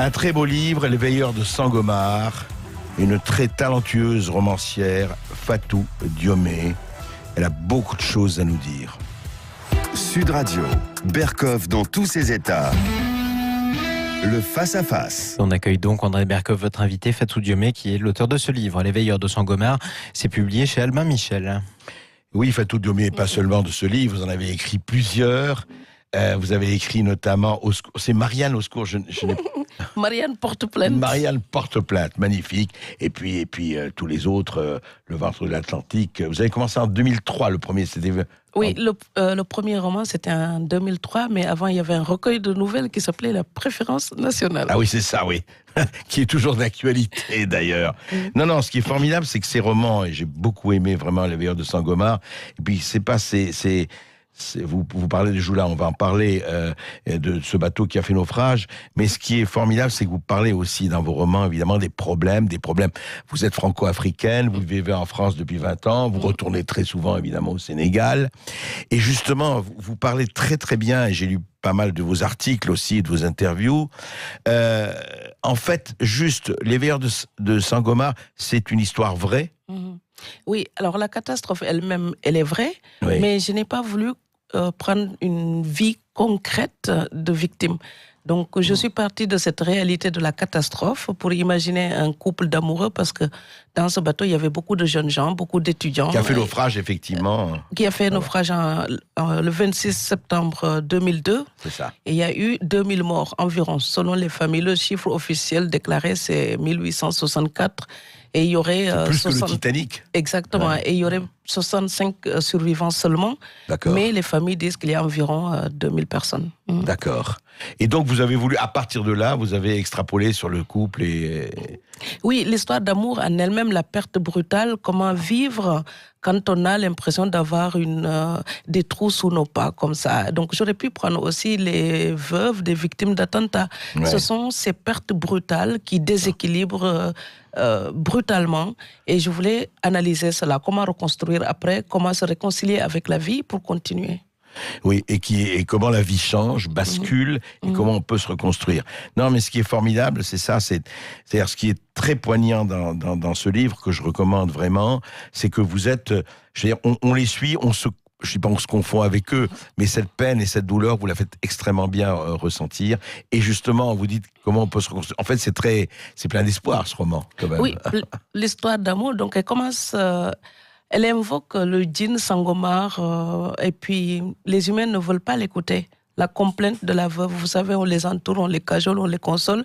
Un très beau livre, Les Veilleurs de Sangomar. Une très talentueuse romancière, Fatou Diomé. Elle a beaucoup de choses à nous dire. Sud Radio, Berkov dans tous ses états. Le face-à-face. On accueille donc André Berkov, votre invité, Fatou Diomé, qui est l'auteur de ce livre, Les Veilleurs de Sangomar. C'est publié chez Albin Michel. Oui, Fatou Diomé, pas seulement de ce livre, vous en avez écrit plusieurs. Vous avez écrit notamment, c'est Marianne au secours, je n'ai Marianne porte plainte. Marianne porte plainte, magnifique. Et puis tous les autres, Le ventre de l'Atlantique. Vous avez commencé en 2003, le premier, c'était... Oui, le premier roman, c'était en 2003, mais avant, il y avait un recueil de nouvelles qui s'appelait La Préférence Nationale. Ah oui, c'est ça, oui. Qui est toujours d'actualité, d'ailleurs. Non, ce qui est formidable, c'est que ces romans, et j'ai beaucoup aimé vraiment Les Veilleurs de Sangomar, et puis vous parlez de Joula, on va en parler de ce bateau qui a fait naufrage, mais ce qui est formidable, c'est que vous parlez aussi dans vos romans, évidemment, des problèmes. Vous êtes franco-africaine, vous vivez en France depuis 20 ans, vous retournez très souvent, évidemment, au Sénégal, et justement, vous parlez très très bien, et j'ai lu pas mal de vos articles aussi, de vos interviews. En fait, juste, Les Veilleurs de Sangomar, c'est une histoire vraie. Oui, alors la catastrophe elle-même, elle est vraie, Oui. mais je n'ai pas voulu prendre une vie concrète de victime. Donc, je suis partie de cette réalité de la catastrophe pour imaginer un couple d'amoureux, parce que dans ce bateau, il y avait beaucoup de jeunes gens, beaucoup d'étudiants. Qui a fait naufrage, effectivement. Qui a fait naufrage le 26 septembre 2002. C'est ça. Et il y a eu 2000 morts environ. Selon les familles, le chiffre officiel déclaré, c'est 1864. Et il y aurait... plus que le Titanic. Exactement. Ouais. Et il y aurait 65 survivants seulement. D'accord. Mais les familles disent qu'il y a environ 2000 personnes. D'accord. Et donc, vous avez voulu, à partir de là, vous avez extrapolé sur le couple Oui, l'histoire d'amour en elle-même, la perte brutale, comment vivre quand on a l'impression d'avoir des trous sous nos pas, comme ça. Donc, j'aurais pu prendre aussi les veuves des victimes d'attentats. Ouais. Ce sont ces pertes brutales qui déséquilibrent brutalement. Et je voulais analyser cela. Comment reconstruire après, comment se réconcilier avec la vie pour continuer. Oui, et comment la vie change, bascule, et comment on peut se reconstruire. Non, mais ce qui est formidable, c'est ça, c'est-à-dire ce qui est très poignant dans ce livre, que je recommande vraiment, c'est que vous êtes, je veux dire, on les suit, je ne dis pas on se confond avec eux, mais cette peine et cette douleur, vous la faites extrêmement bien ressentir. Et justement, vous dites comment on peut se reconstruire. En fait, c'est plein d'espoir, ce roman, quand même. Oui, l'histoire d'amour, donc elle commence... Elle invoque le djinn Sangomar, et puis les humains ne veulent pas l'écouter. La complainte de la veuve, vous savez, on les entoure, on les cajole, on les console,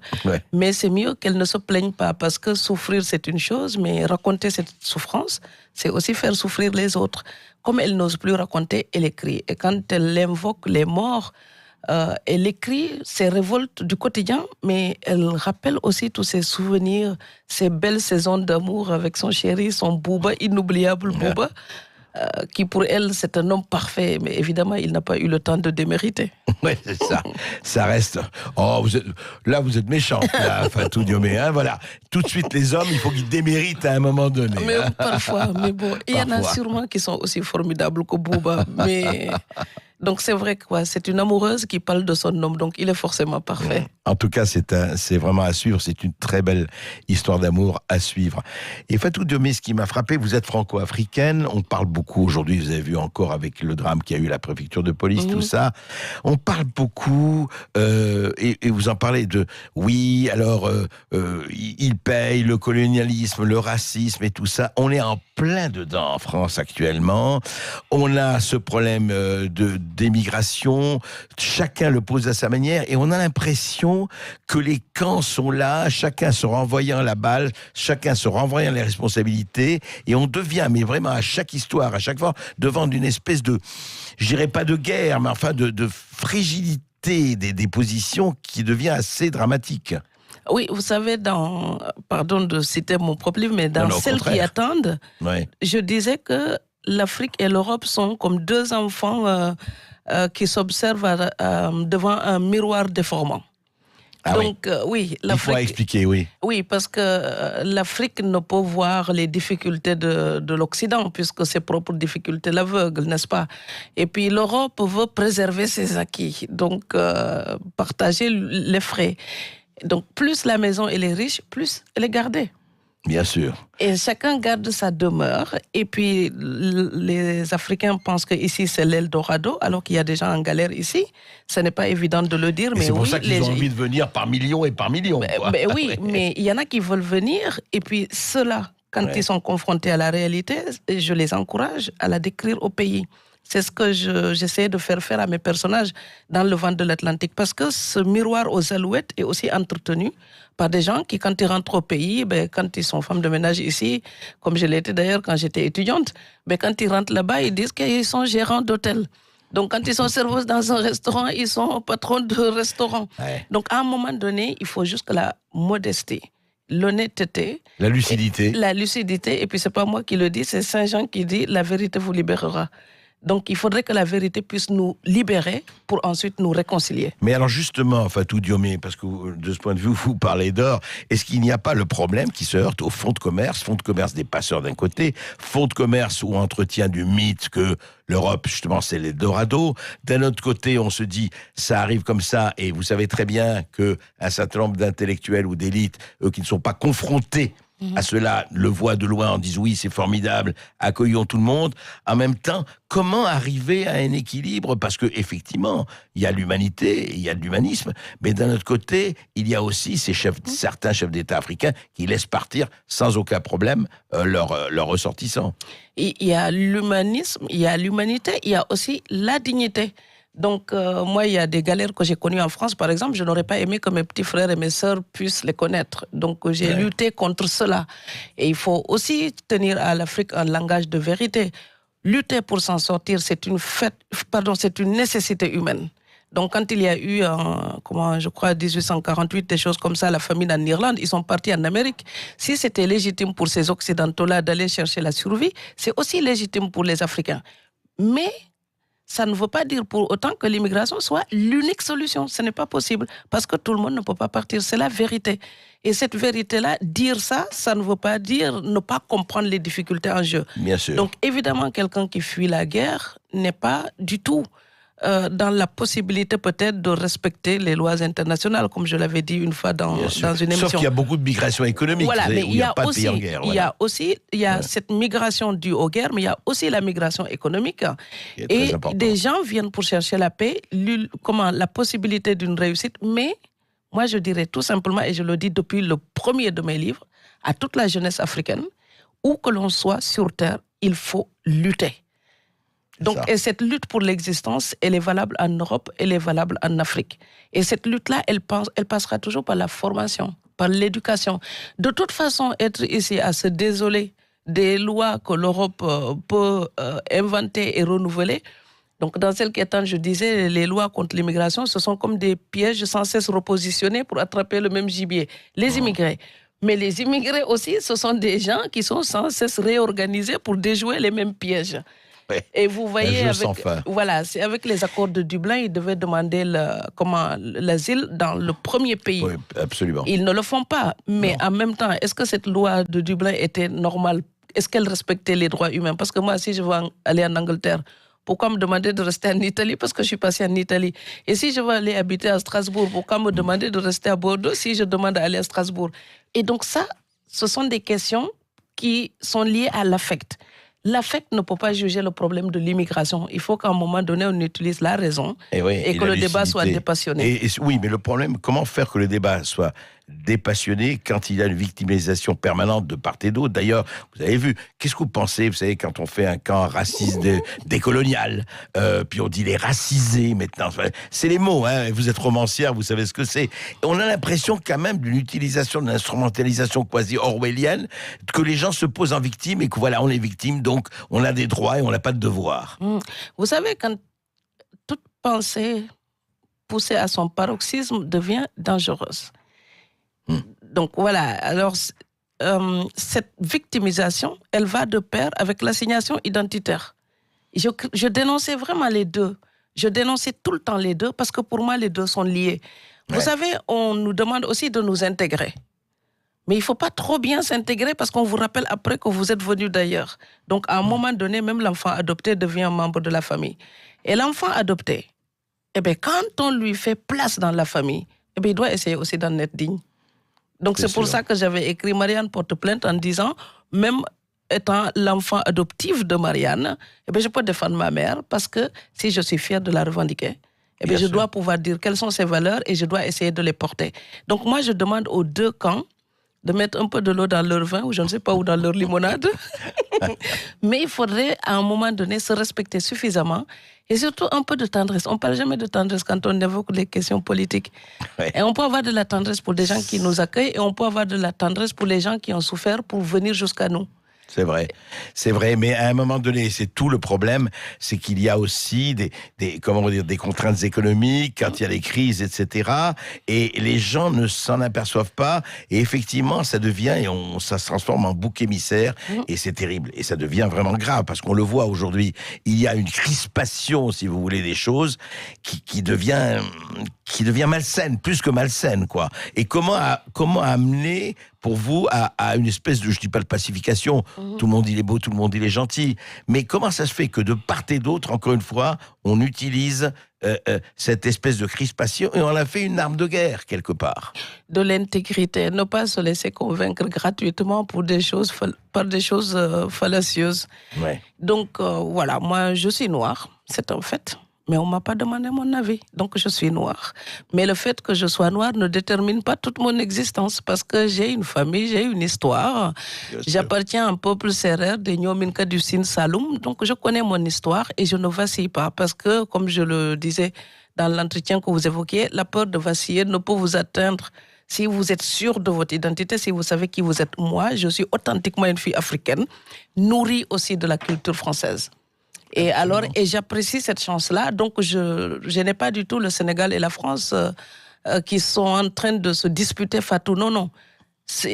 mais c'est mieux qu'elle ne se plaigne pas, parce que souffrir c'est une chose, mais raconter cette souffrance, c'est aussi faire souffrir les autres. Comme elle n'ose plus raconter, elle écrit. Et quand elle invoque les morts, elle écrit ses révoltes du quotidien, mais elle rappelle aussi tous ses souvenirs, ses belles saisons d'amour avec son chéri, son Bouba, inoubliable Bouba, qui pour elle, c'est un homme parfait, mais évidemment, il n'a pas eu le temps de démériter. Oui, c'est ça. Ça reste... Oh, vous êtes méchante, là, Fatou Diomé, hein, voilà. Tout de suite, les hommes, il faut qu'ils déméritent à un moment donné. Mais parfois, mais bon, il y en a sûrement qui sont aussi formidables que Bouba, mais... Donc c'est vrai que c'est une amoureuse qui parle de son homme, donc il est forcément parfait. En tout cas, c'est vraiment à suivre, c'est une très belle histoire d'amour à suivre. Et Fatou Diomé, ce qui m'a frappé, vous êtes franco-africaine, on parle beaucoup aujourd'hui, vous avez vu encore avec le drame qu'il y a eu, la préfecture de police, tout ça, on parle beaucoup, et vous en parlez de, oui, alors, il paye le colonialisme, le racisme et tout ça, on est en plein dedans en France actuellement, on a ce problème d'émigration, chacun le pose à sa manière, et on a l'impression que les camps sont là, chacun se renvoyant la balle, chacun se renvoyant les responsabilités, et on devient, mais vraiment à chaque histoire, à chaque fois, devant une espèce de, je dirais pas de guerre, mais enfin de fragilité des positions qui devient assez dramatique. Oui, vous savez, pardon de citer mon propre livre, mais dans Celles qui attendent, je disais que l'Afrique et l'Europe sont comme deux enfants qui s'observent devant un miroir déformant. Ah donc, oui, il faut expliquer, oui. Oui, parce que l'Afrique ne peut voir les difficultés de l'Occident, puisque ses propres difficultés l'aveuglent, n'est-ce pas? Et puis l'Europe veut préserver ses acquis, donc partager les frais. Donc, plus la maison elle est riche, plus elle est gardée. Bien sûr. Et chacun garde sa demeure. Et puis, les Africains pensent qu'ici, c'est l'Eldorado, alors qu'il y a des gens en galère ici. Ce n'est pas évident de le dire, Et mais c'est pour oui. ça qu'ils ont envie de venir par millions et par millions. Quoi. Oui, mais il y en a qui veulent venir. Et puis, ceux-là, quand ils sont confrontés à la réalité, je les encourage à la décrire au pays. C'est ce que j'essaie de faire à mes personnages dans le vent de l'Atlantique. Parce que ce miroir aux alouettes est aussi entretenu par des gens qui, quand ils rentrent au pays, quand ils sont femmes de ménage ici, comme je l'étais d'ailleurs quand j'étais étudiante, quand ils rentrent là-bas, ils disent qu'ils sont gérants d'hôtel. Donc, quand ils sont serveuses dans un restaurant, ils sont patrons de restaurant. Ouais. Donc, à un moment donné, il faut juste que la modestie, l'honnêteté, la lucidité. La lucidité, et puis c'est pas moi qui le dis, c'est Saint Jean qui dit « la vérité vous libérera ». Donc, il faudrait que la vérité puisse nous libérer pour ensuite nous réconcilier. Mais alors justement, Fatou Diomé, parce que de ce point de vue, vous parlez d'or, est-ce qu'il n'y a pas le problème qui se heurte au fonds de commerce des passeurs d'un côté, fonds de commerce où on entretient du mythe que l'Europe, justement, c'est l'Eldorado. D'un autre côté, on se dit, ça arrive comme ça, et vous savez très bien qu'un certain nombre d'intellectuels ou d'élites, eux qui ne sont pas confrontés à cela, le voient de loin en disant oui, c'est formidable, accueillons tout le monde. En même temps, comment arriver à un équilibre? Parce que effectivement, il y a l'humanité, il y a de l'humanisme, mais d'un autre côté, il y a aussi certains chefs d'État africains qui laissent partir sans aucun problème leurs ressortissants. Il y a l'humanisme, il y a l'humanité, il y a aussi la dignité. Donc, moi, il y a des galères que j'ai connues en France, par exemple, je n'aurais pas aimé que mes petits frères et mes sœurs puissent les connaître. Donc, j'ai lutté contre cela. Et il faut aussi tenir à l'Afrique un langage de vérité. Lutter pour s'en sortir, c'est une nécessité humaine. Donc, quand il y a eu, je crois, 1848, des choses comme ça, la famine en Irlande, ils sont partis en Amérique. Si c'était légitime pour ces Occidentaux-là d'aller chercher la survie, c'est aussi légitime pour les Africains. Mais ça ne veut pas dire pour autant que l'immigration soit l'unique solution. Ce n'est pas possible parce que tout le monde ne peut pas partir. C'est la vérité. Et cette vérité-là, dire ça, ça ne veut pas dire ne pas comprendre les difficultés en jeu. Bien sûr. Donc évidemment, quelqu'un qui fuit la guerre n'est pas du tout dans la possibilité peut-être de respecter les lois internationales, comme je l'avais dit une fois dans une émission. Sauf qu'il y a beaucoup de migration économique, voilà, mais où il n'y a pas de pays en guerre. Voilà. Il y a cette migration due aux guerres, mais il y a aussi la migration économique. Et des gens viennent pour chercher la paix, la possibilité d'une réussite, mais moi je dirais tout simplement, et je le dis depuis le premier de mes livres, à toute la jeunesse africaine, où que l'on soit sur Terre, il faut lutter. Donc, et cette lutte pour l'existence, elle est valable en Europe, elle est valable en Afrique. Et cette lutte-là, elle passera toujours par la formation, par l'éducation. De toute façon, être ici à se désoler des lois que l'Europe peut inventer et renouveler. Donc, dans quelques temps, je disais, les lois contre l'immigration, ce sont comme des pièges sans cesse repositionnés pour attraper le même gibier. Les immigrés. Mais les immigrés aussi, ce sont des gens qui sont sans cesse réorganisés pour déjouer les mêmes pièges. Ouais. Et vous voyez, c'est avec les accords de Dublin, ils devaient demander l'asile dans le premier pays. Oui, absolument. Ils ne le font pas. Mais en même temps, est-ce que cette loi de Dublin était normale? Est-ce qu'elle respectait les droits humains? Parce que moi, si je veux aller en Angleterre, pourquoi me demander de rester en Italie? Parce que je suis passé en Italie. Et si je veux aller habiter à Strasbourg, pourquoi me demander de rester à Bordeaux si je demande d'aller à Strasbourg? Et donc ça, ce sont des questions qui sont liées à l'affect. L'affect ne peut pas juger le problème de l'immigration. Il faut qu'à un moment donné, on utilise la raison et que le débat soit dépassionné. Oui, mais le problème, comment faire que le débat soit dépassionné quand il y a une victimisation permanente de part et d'autre? D'ailleurs, vous avez vu, qu'est-ce que vous pensez, vous savez, quand on fait un camp raciste décolonial, puis on dit les racisés maintenant, c'est les mots, hein, vous êtes romancière, vous savez ce que c'est. On a l'impression quand même d'une utilisation, d'une instrumentalisation quasi orwellienne, que les gens se posent en victime et que voilà, on est victime, donc on a des droits et on n'a pas de devoirs. Vous savez, quand toute pensée poussée à son paroxysme devient dangereuse. Donc voilà, alors cette victimisation, elle va de pair avec l'assignation identitaire. Je dénonçais vraiment les deux. Je dénonçais tout le temps les deux parce que pour moi, les deux sont liés. Vous savez, on nous demande aussi de nous intégrer. Mais il ne faut pas trop bien s'intégrer parce qu'on vous rappelle après que vous êtes venu d'ailleurs. Donc à un moment donné, même l'enfant adopté devient un membre de la famille. Et l'enfant adopté, quand on lui fait place dans la famille, eh bien, il doit essayer aussi d'en être digne. Donc c'est pour ça que j'avais écrit Marianne porte plainte en disant, même étant l'enfant adoptif de Marianne, eh bien, je peux défendre ma mère parce que si je suis fière de la revendiquer, eh bien, je dois pouvoir dire quelles sont ses valeurs et je dois essayer de les porter. Donc moi, je demande aux deux camps de mettre un peu de l'eau dans leur vin ou je ne sais pas où dans leur limonade. Mais il faudrait à un moment donné se respecter suffisamment et surtout un peu de tendresse. On ne parle jamais de tendresse quand on évoque les questions politiques. Ouais. Et on peut avoir de la tendresse pour des gens qui nous accueillent et on peut avoir de la tendresse pour les gens qui ont souffert pour venir jusqu'à nous. C'est vrai, mais à un moment donné, c'est tout le problème, c'est qu'il y a aussi des contraintes économiques, quand il y a des crises, etc. Et les gens ne s'en aperçoivent pas, et effectivement, ça devient, ça se transforme en bouc émissaire, et c'est terrible, et ça devient vraiment grave, parce qu'on le voit aujourd'hui, il y a une crispation, si vous voulez, des choses, qui devient malsaine, plus que malsaine, quoi. Et comment amener, pour vous, à une espèce de, je dis pas de pacification, tout le monde il est beau, tout le monde il est gentil, mais comment ça se fait que de part et d'autre, encore une fois, on utilise cette espèce de crispation et on l'a fait une arme de guerre, quelque part? De l'intégrité, ne pas se laisser convaincre gratuitement par des choses fallacieuses. Ouais. Donc voilà, moi je suis noire, c'est un fait. Mais on ne m'a pas demandé mon avis, donc je suis noire. Mais le fait que je sois noire ne détermine pas toute mon existence, parce que j'ai une famille, j'ai une histoire. J'appartiens à un peuple sérère des Nyominka du Sine Saloum, donc je connais mon histoire et je ne vacille pas, parce que, comme je le disais dans l'entretien que vous évoquiez, la peur de vaciller ne peut vous atteindre si vous êtes sûr de votre identité, si vous savez qui vous êtes. Moi, je suis authentiquement une fille africaine, nourrie aussi de la culture française. Et alors, j'apprécie cette chance-là. Donc, je n'ai pas du tout le Sénégal et la France qui sont en train de se disputer, Fatou. Non.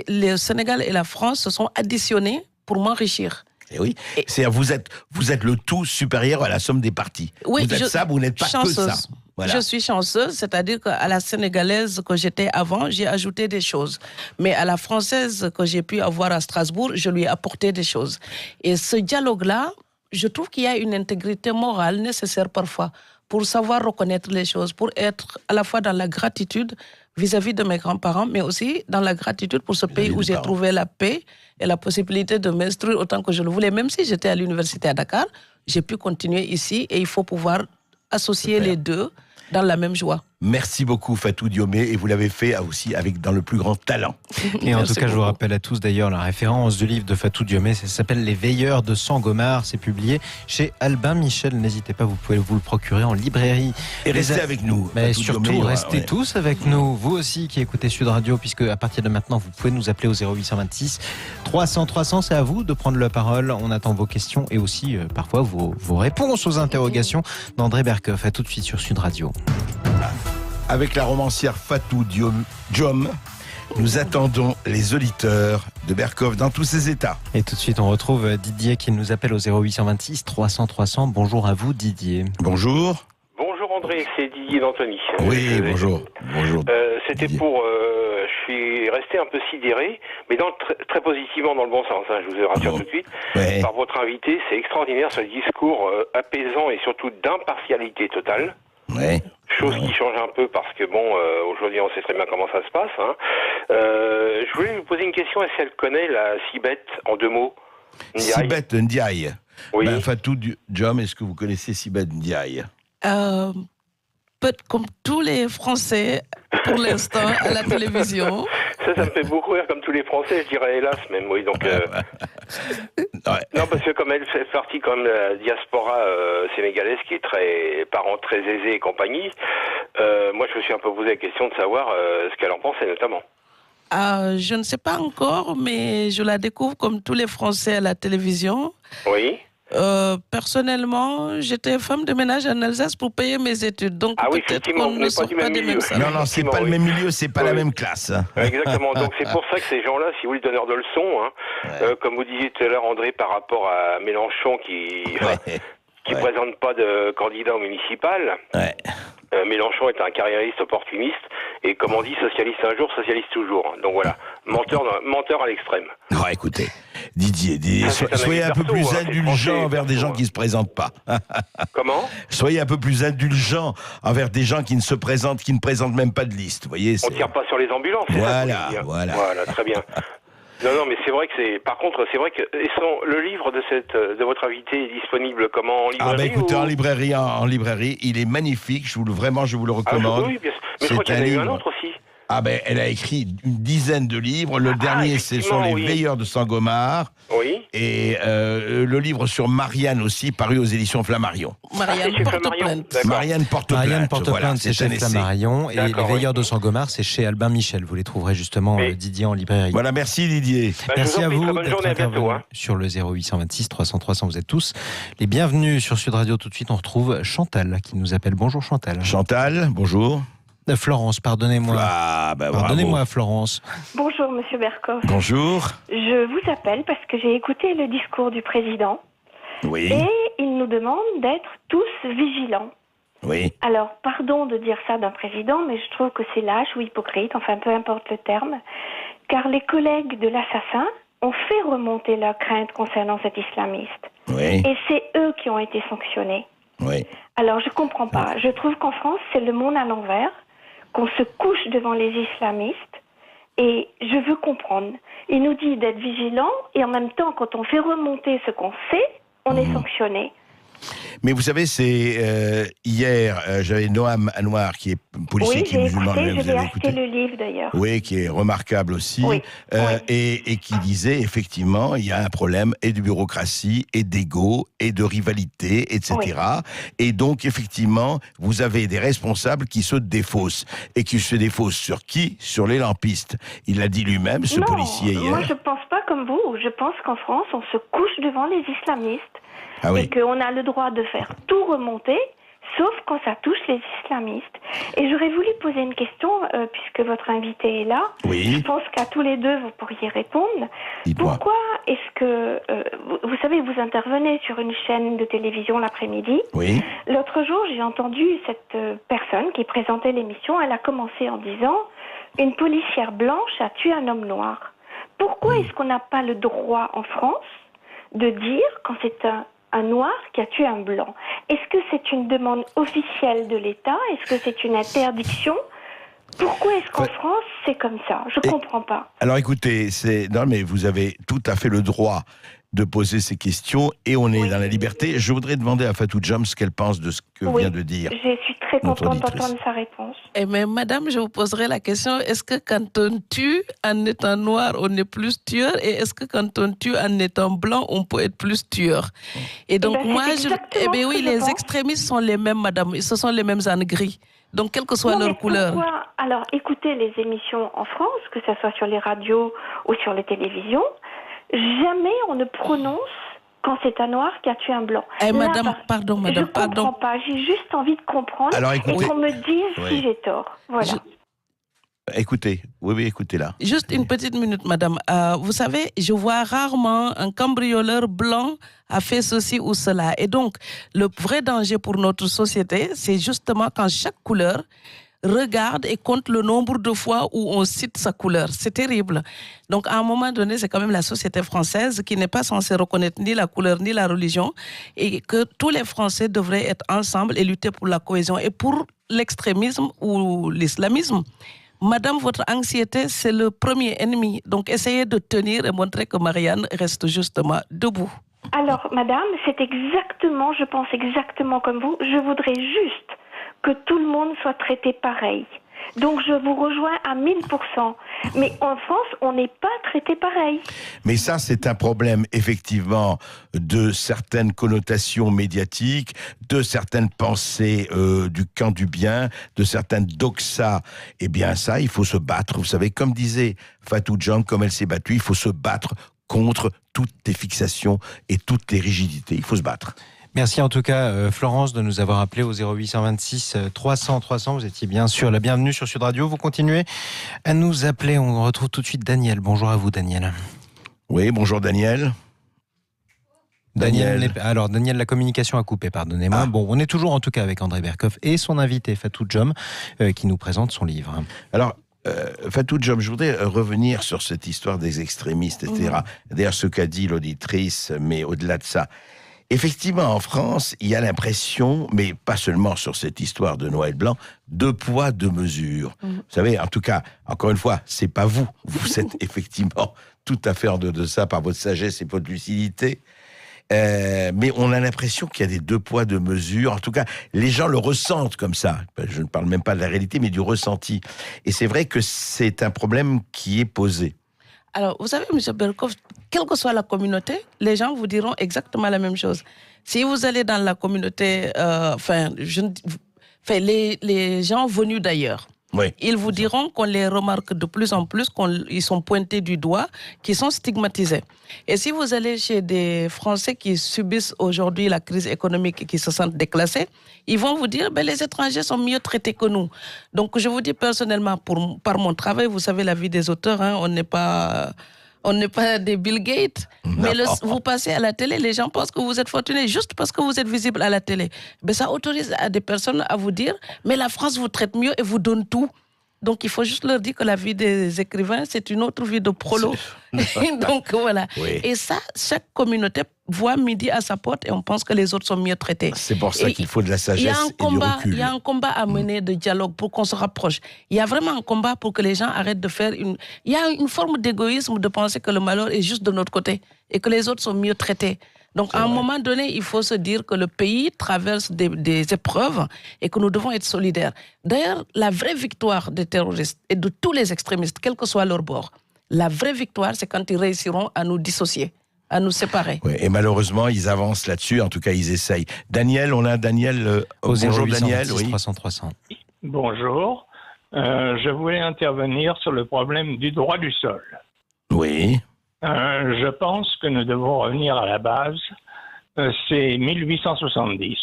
Le Sénégal et la France se sont additionnés pour m'enrichir. Et oui, c'est-à-dire vous êtes le tout supérieur à la somme des parties. Oui, vous êtes ça, vous n'êtes pas chanceuse. Que ça. Voilà. Je suis chanceuse, c'est-à-dire qu'à la sénégalaise que j'étais avant, j'ai ajouté des choses. Mais à la française que j'ai pu avoir à Strasbourg, je lui ai apporté des choses. Et ce dialogue-là, je trouve qu'il y a une intégrité morale nécessaire parfois pour savoir reconnaître les choses, pour être à la fois dans la gratitude vis-à-vis de mes grands-parents, mais aussi dans la gratitude pour ce pays où j'ai trouvé la paix et la possibilité de m'instruire autant que je le voulais. Même si j'étais à l'université à Dakar, j'ai pu continuer ici et il faut pouvoir associer les deux dans la même joie. Merci beaucoup Fatou Diomé, et vous l'avez fait aussi dans le plus grand talent. Et en tout cas, je vous rappelle à tous d'ailleurs la référence du livre de Fatou Diomé, ça s'appelle Les Veilleurs de Sangomar, c'est publié chez Albin Michel, n'hésitez pas, vous pouvez vous le procurer en librairie. Et restez avec nous. Mais surtout, Diomé, restez tous avec nous, vous aussi qui écoutez Sud Radio, puisque à partir de maintenant, vous pouvez nous appeler au 0826 300 300, c'est à vous de prendre la parole, on attend vos questions et aussi parfois vos réponses aux interrogations d'André Berkoff. À tout de suite sur Sud Radio. Avec la romancière Fatou Diom, nous attendons les auditeurs de Berkoff dans tous ses états. Et tout de suite, on retrouve Didier qui nous appelle au 0826 300 300. Bonjour à vous, Didier. Bonjour. Bonjour André, c'est Didier d'Antony. Oui, bonjour. C'était Didier. Je suis resté un peu sidéré, mais très positivement dans le bon sens, je vous rassure tout de suite. Ouais. Par votre invité, c'est extraordinaire ce discours apaisant et surtout d'impartialité totale. Ouais. Chose qui change un peu parce que aujourd'hui on sait très bien comment ça se passe. Je voulais vous poser une question, est-ce qu'elle connaît la Sibeth en deux mots? Sibeth Ndiaye. Oui. Fatou Diom, est-ce que vous connaissez Sibeth Ndiaye? Comme tous les Français, pour l'instant, à la télévision. Ça me fait beaucoup rire, comme tous les Français, je dirais hélas même, oui. Donc, non, parce que comme elle fait partie quand même de la diaspora sénégalaise qui est parents très aisés et compagnie, moi je me suis un peu posé la question de savoir ce qu'elle en pensait notamment. Je ne sais pas encore, mais je la découvre comme tous les Français à la télévision. Oui. Personnellement, j'étais femme de ménage en Alsace pour payer mes études. Donc peut-être qu'on ne sort pas des mêmes salles. Non, c'est pas le même milieu, c'est pas la même classe. Exactement. Donc c'est pour ça que ces gens-là, si vous voulez, donneurs de leçons, comme vous disiez tout à l'heure, André, par rapport à Mélenchon qui présente pas de candidat au municipal. Ouais. Mélenchon est un carriériste opportuniste et comme on dit, socialiste un jour, socialiste toujours. Donc voilà, menteur à l'extrême. Non, écoutez, Didier. Soyez un peu plus indulgent envers des gens qui ne se présentent pas. Comment ? Soyez un peu plus indulgent envers des gens qui ne présentent même pas de liste. Vous voyez, on ne tire pas sur les ambulances. Voilà. Voilà, très bien. Non, mais c'est vrai que par contre, c'est vrai que le livre de votre invité est disponible comment, en librairie? Écoutez, en librairie, il est magnifique. Je vous le recommande. Oui, bien sûr. Mais je crois qu'il y en a eu un autre aussi. Elle a écrit une dizaine de livres. Le dernier, ce sont Les Veilleurs de Sangomar. Oui. Et le livre sur Marianne aussi, paru aux éditions Flammarion. Marianne porte plainte. Marianne porte plainte, c'est chez Flammarion. Et Les Veilleurs de Sangomar, c'est chez Albin Michel. Vous les trouverez justement, Didier, en librairie. Voilà, merci Didier. Merci à vous bonne journée, à bientôt. Sur le 0826 300 300. Vous êtes tous les bienvenus sur Sud Radio. Tout de suite, on retrouve Chantal qui nous appelle. Bonjour Chantal. Chantal, bonjour. Florence, pardonnez-moi. Pardonnez-moi, Florence. Bonjour, Monsieur Bercoff. Bonjour. Je vous appelle parce que j'ai écouté le discours du président. Oui. Et il nous demande d'être tous vigilants. Oui. Alors, pardon de dire ça d'un président, mais je trouve que c'est lâche ou hypocrite, enfin peu importe le terme, car les collègues de l'assassin ont fait remonter leurs craintes concernant cet islamiste. Oui. Et c'est eux qui ont été sanctionnés. Oui. Alors, je comprends pas. Je trouve qu'en France, c'est le monde à l'envers, qu'on se couche devant les islamistes, et je veux comprendre. Il nous dit d'être vigilant, et en même temps, quand on fait remonter ce qu'on sait, on est sanctionné. Mais vous savez, c'est hier, j'avais Noam Anwar, qui est policier, qui est musulman. Oui, j'ai acheté le livre d'ailleurs. Oui, qui est remarquable aussi, et qui disait effectivement, il y a un problème et de bureaucratie, et d'ego, et de rivalité, etc. Oui. Et donc effectivement, vous avez des responsables qui se défaussent, et qui se défaussent sur qui ? Sur les lampistes. Il l'a dit lui-même, ce policier hier. Moi je pense pas comme vous. Je pense qu'en France, on se couche devant les islamistes. Et qu'on a le droit de faire tout remonter, sauf quand ça touche les islamistes. Et j'aurais voulu poser une question, puisque votre invité est là. Oui. Je pense qu'à tous les deux, vous pourriez répondre. Dites-moi. Pourquoi est-ce que... vous savez, vous intervenez sur une chaîne de télévision l'après-midi. Oui. L'autre jour, j'ai entendu cette personne qui présentait l'émission. Elle a commencé en disant « Une policière blanche a tué un homme noir ». Pourquoi est-ce qu'on n'a pas le droit en France de dire quand c'est un noir qui a tué un blanc? Est-ce que c'est une demande officielle de l'État? Est-ce que c'est une interdiction? Pourquoi est-ce qu'en France, c'est comme ça? Je ne comprends pas. Alors écoutez, non mais vous avez tout à fait le droit de poser ces questions et on est dans la liberté. Je voudrais demander à Fatou Diom ce qu'elle pense de ce que vient de dire. Je suis très contente d'entendre sa réponse. Mais madame, je vous poserai la question, est-ce que quand on tue en étant noir, on est plus tueur? Et est-ce que quand on tue en étant blanc, on peut être plus tueur? Et donc les extrémistes sont les mêmes, madame. Ce sont les mêmes ânes gris. Donc, quelle que soit leur couleur. Alors, écoutez les émissions en France, que ce soit sur les radios ou sur les télévisions, jamais on ne prononce quand c'est un noir qui a tué un blanc. Madame, pardon. Je ne comprends pas. J'ai juste envie de comprendre et qu'on me dise si j'ai tort. Voilà. Écoutez, écoutez là. Juste une petite minute, madame. Vous savez, je vois rarement un cambrioleur blanc a fait ceci ou cela. Et donc, le vrai danger pour notre société, c'est justement quand chaque couleur regarde et compte le nombre de fois où on cite sa couleur. C'est terrible. Donc, à un moment donné, c'est quand même la société française qui n'est pas censée reconnaître ni la couleur ni la religion et que tous les Français devraient être ensemble et lutter pour la cohésion et pour l'extrémisme ou l'islamisme. Madame, votre anxiété, c'est le premier ennemi. Donc, essayez de tenir et montrer que Marianne reste justement debout. Alors, madame, je pense exactement comme vous. Je voudrais juste que tout le monde soit traité pareil. Donc, je vous rejoins à 1000%. Mais en France, on n'est pas traité pareil. Mais ça, c'est un problème, effectivement, de certaines connotations médiatiques, de certaines pensées du camp du bien, de certaines doxas. Eh bien, ça, il faut se battre. Vous savez, comme disait Fatou Diom, comme elle s'est battue, il faut se battre contre toutes les fixations et toutes les rigidités. Il faut se battre. Merci en tout cas, Florence, de nous avoir appelé au 0826 300 300. Vous étiez bien sûr la bienvenue sur Sud Radio. Vous continuez à nous appeler. On retrouve tout de suite Daniel. Bonjour à vous, Daniel. Oui, bonjour Daniel. Daniel, la communication a coupé, pardonnez-moi. Bon, on est toujours en tout cas avec André Bercoff et son invité Fatou Diom qui nous présente son livre. Alors, Fatou Diom, je voudrais revenir sur cette histoire des extrémistes, etc. D'ailleurs, ce qu'a dit l'auditrice, mais au-delà de ça. Effectivement, en France, il y a l'impression, mais pas seulement sur cette histoire de Noël blanc, deux poids, deux mesures. Vous savez, en tout cas, encore une fois, c'est pas vous. Vous êtes effectivement tout à fait en dehors de ça par votre sagesse et votre lucidité. Mais on a l'impression qu'il y a des deux poids, deux mesures. En tout cas, les gens le ressentent comme ça. Je ne parle même pas de la réalité, mais du ressenti. Et c'est vrai que c'est un problème qui est posé. Alors, vous savez, M. Berkoff, quelle que soit la communauté, les gens vous diront exactement la même chose. Si vous allez dans la communauté, les gens venus d'ailleurs, ils vous diront qu'on les remarque de plus en plus, qu'ils sont pointés du doigt, qu'ils sont stigmatisés. Et si vous allez chez des Français qui subissent aujourd'hui la crise économique et qui se sentent déclassés, ils vont vous dire les étrangers sont mieux traités que nous. Donc je vous dis personnellement, par mon travail, vous savez la vie des auteurs, on n'est pas des Bill Gates, mais vous passez à la télé, les gens pensent que vous êtes fortunés juste parce que vous êtes visible à la télé. Mais ça autorise à des personnes à vous dire, mais la France vous traite mieux et vous donne tout. Donc il faut juste leur dire que la vie des écrivains, c'est une autre vie de prolo. Donc voilà. Oui. Et ça, chaque communauté voit midi à sa porte et on pense que les autres sont mieux traités. C'est pour ça qu'il faut de la sagesse et du recul. Il y a un combat à mener de dialogue pour qu'on se rapproche. Il y a vraiment un combat pour que les gens arrêtent de faire Il y a une forme d'égoïsme de penser que le malheur est juste de notre côté et que les autres sont mieux traités. Donc, à un moment donné, il faut se dire que le pays traverse des épreuves et que nous devons être solidaires. D'ailleurs, la vraie victoire des terroristes et de tous les extrémistes, quel que soit leur bord, la vraie victoire, c'est quand ils réussiront à nous dissocier, à nous séparer. Oui, et malheureusement, ils avancent là-dessus. En tout cas, ils essayent. Daniel, on a Daniel. Bonjour Daniel. 300. Bonjour. Je voulais intervenir sur le problème du droit du sol. Oui. Je pense que nous devons revenir à la base. C'est 1870.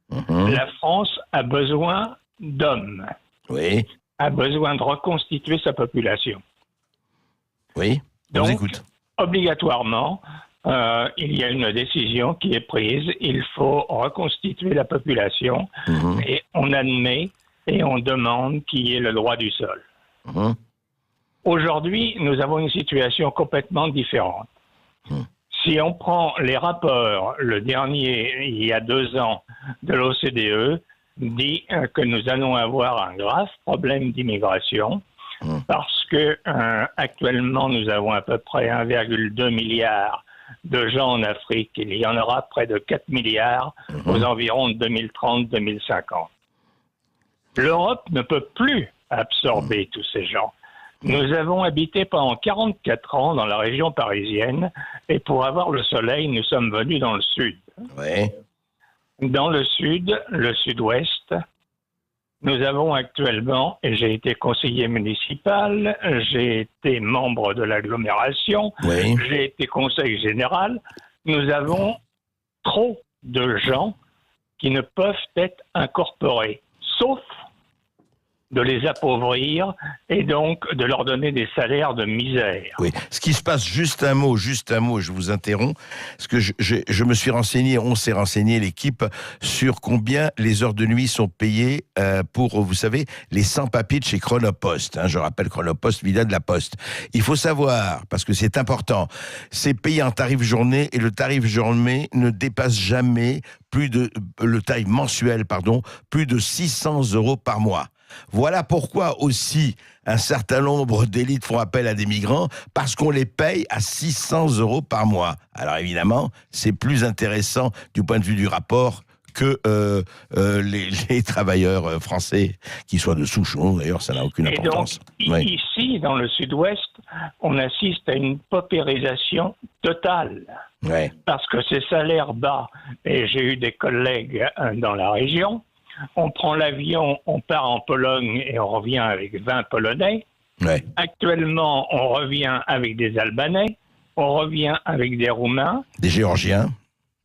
La France a besoin d'hommes. Oui. A besoin de reconstituer sa population. Oui, on vous écoute. Obligatoirement, il y a une décision qui est prise. Il faut reconstituer la population et on admet et on demande qu'il y ait le droit du sol. Aujourd'hui, nous avons une situation complètement différente. Si on prend les rapports, le dernier, il y a 2 ans, de l'OCDE, dit que nous allons avoir un grave problème d'immigration parce que actuellement, nous avons à peu près 1,2 milliard de gens en Afrique. Il y en aura près de 4 milliards aux environs de 2030-2050. L'Europe ne peut plus absorber tous ces gens. Nous avons habité pendant 44 ans dans la région parisienne et pour avoir le soleil, nous sommes venus dans le sud. Oui. Dans le sud, le sud-ouest, nous avons actuellement, et j'ai été conseiller municipal, j'ai été membre de l'agglomération, j'ai été conseil général, nous avons trop de gens qui ne peuvent être incorporés, sauf de les appauvrir et donc de leur donner des salaires de misère. Oui, ce qui se passe, juste un mot, je vous interromps, parce que je me suis renseigné, on s'est renseigné, l'équipe, sur combien les heures de nuit sont payées pour, vous savez, les sans-papiers de chez Chronopost. Je rappelle Chronopost, Villa de la Poste. Il faut savoir, parce que c'est important, c'est payé en tarif journée et le tarif journée ne dépasse jamais le tarif mensuel, plus de 600 € par mois. Voilà pourquoi aussi un certain nombre d'élites font appel à des migrants, parce qu'on les paye à 600 € par mois. Alors évidemment, c'est plus intéressant du point de vue du rapport que les travailleurs français, qui soient de souche. D'ailleurs, ça n'a aucune importance. Et donc, ici, dans le sud-ouest, on assiste à une paupérisation totale. Parce que ces salaires bas, et j'ai eu des collègues dans la région, on prend l'avion, on part en Pologne et on revient avec 20 Polonais. Actuellement, on revient avec des Albanais, on revient avec des Roumains. Des Géorgiens.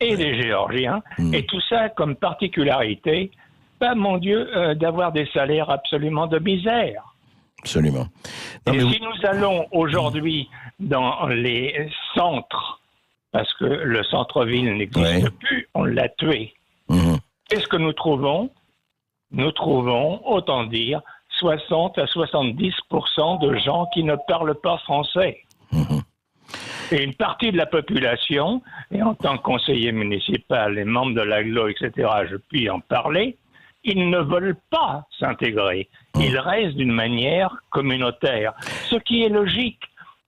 Et des Géorgiens. Et tout ça comme particularité, mon Dieu, d'avoir des salaires absolument de misère. Absolument. Si nous allons aujourd'hui dans les centres, parce que le centre-ville n'existe plus, on l'a tué. Qu'est-ce que nous trouvons ? Nous trouvons, autant dire, 60 à 70% de gens qui ne parlent pas français. Et une partie de la population, et en tant que conseiller municipal et membre de l'AGLO, etc., je puis en parler, ils ne veulent pas s'intégrer. Ils restent d'une manière communautaire, ce qui est logique.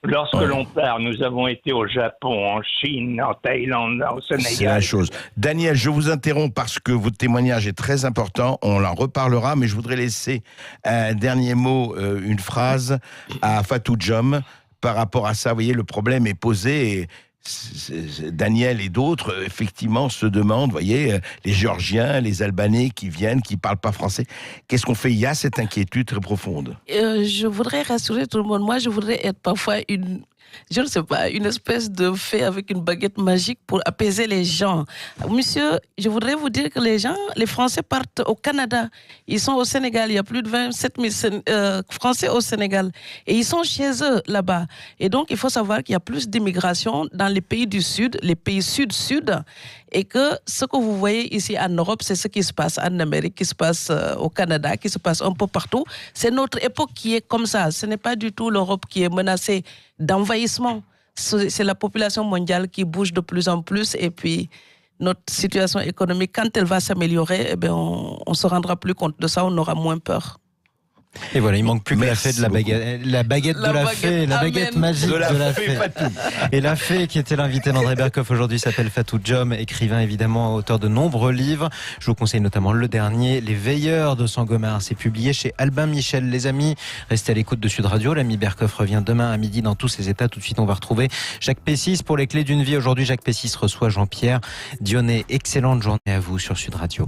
Lorsque l'on part, nous avons été au Japon, en Chine, en Thaïlande, au Sénégal. C'est la chose. Daniel, je vous interromps parce que votre témoignage est très important. On en reparlera, mais je voudrais laisser un dernier mot, une phrase à Fatou Diom par rapport à ça. Vous voyez, le problème est posé et Daniel et d'autres, effectivement, se demandent, vous voyez, les Géorgiens, les Albanais qui viennent, qui ne parlent pas français. Qu'est-ce qu'on fait? Il y a cette inquiétude très profonde. Je voudrais rassurer tout le monde. Moi, je voudrais être parfois je ne sais pas, une espèce de fée avec une baguette magique pour apaiser les gens. Monsieur, je voudrais vous dire que les Français partent au Canada. Ils sont au Sénégal. Il y a plus de 27 000 Français au Sénégal. Et ils sont chez eux là-bas. Et donc, il faut savoir qu'il y a plus d'immigration dans les pays du Sud, les pays Sud-Sud. Et que ce que vous voyez ici en Europe, c'est ce qui se passe en Amérique, qui se passe au Canada, qui se passe un peu partout. C'est notre époque qui est comme ça. Ce n'est pas du tout l'Europe qui est menacée d'envahissement. C'est la population mondiale qui bouge de plus en plus. Et puis, notre situation économique, quand elle va s'améliorer, eh bien, on se rendra plus compte de ça, on aura moins peur. Et voilà, il manque plus que la fée de la baguette de la fée, la baguette magique de la fée. Et la fée qui était l'invitée d'André Berkoff aujourd'hui s'appelle Fatou Diom, écrivain évidemment, auteur de nombreux livres. Je vous conseille notamment le dernier, Les Veilleurs de Sangomar. C'est publié chez Albin Michel. Les amis, restez à l'écoute de Sud Radio. L'ami Berkoff revient demain à midi dans tous ses états. Tout de suite, on va retrouver Jacques Pessis pour les clés d'une vie. Aujourd'hui, Jacques Pessis reçoit Jean-Pierre Dionnet. Excellente journée à vous sur Sud Radio.